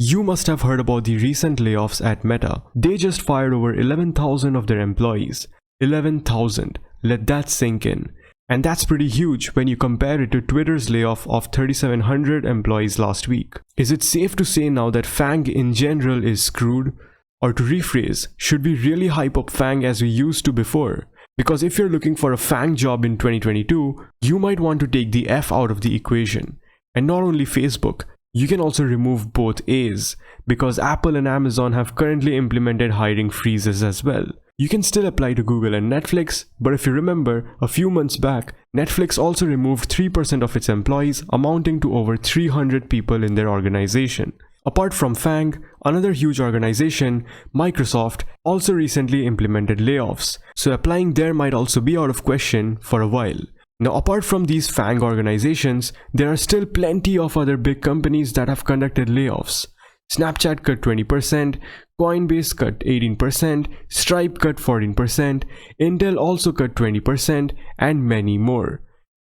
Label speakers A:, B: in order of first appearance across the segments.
A: You must have heard about the recent layoffs at Meta. They just fired over 11,000 of their employees. 11,000. Let that sink in. And that's pretty huge when you compare it to Twitter's layoff of 3,700 employees last week. Is it safe to say now that FAANG in general is screwed? Or to rephrase, should we really hype up FAANG as we used to before? Because if you're looking for a FAANG job in 2022, you might want to take the F out of the equation. And not only Facebook, you can also remove both A's, because Apple and Amazon have currently implemented hiring freezes as well. You can still apply to Google and Netflix, but if you remember, a few months back, Netflix also removed 3% of its employees, amounting to over 300 people in their organization. Apart from FAANG, another huge organization, Microsoft, also recently implemented layoffs, so applying there might also be out of question for a while. Now, apart from these FAANG organizations, there are still plenty of other big companies that have conducted layoffs. Snapchat cut 20%, Coinbase cut 18%, Stripe cut 14%, Intel also cut 20%, and many more.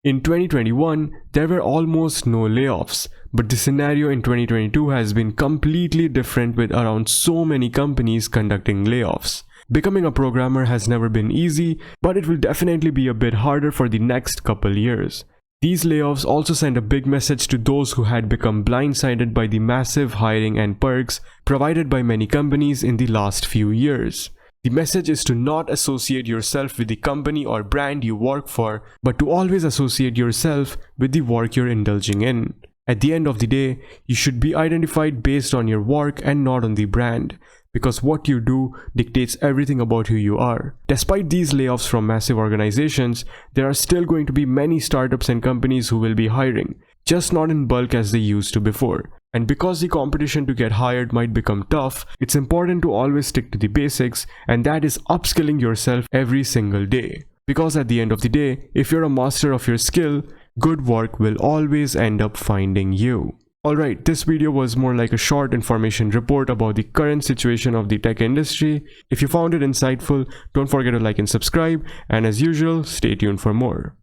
A: In 2021, there were almost no layoffs, but the scenario in 2022 has been completely different with around so many companies conducting layoffs. Becoming a programmer has never been easy, but it will definitely be a bit harder for the next couple years. These layoffs also send a big message to those who had become blindsided by the massive hiring and perks provided by many companies in the last few years. The message is to not associate yourself with the company or brand you work for, but to always associate yourself with the work you're indulging in. At the end of the day, you should be identified based on your work and not on the brand, because what you do dictates everything about who you are. Despite these layoffs from massive organizations, there are still going to be many startups and companies who will be hiring, just not in bulk as they used to before. And because the competition to get hired might become tough, it's important to always stick to the basics, and that is upskilling yourself every single day. Because at the end of the day, if you're a master of your skill, good work will always end up finding you. Alright, this video was more like a short information report about the current situation of the tech industry. If you found it insightful, don't forget to like and subscribe, and as usual, stay tuned for more.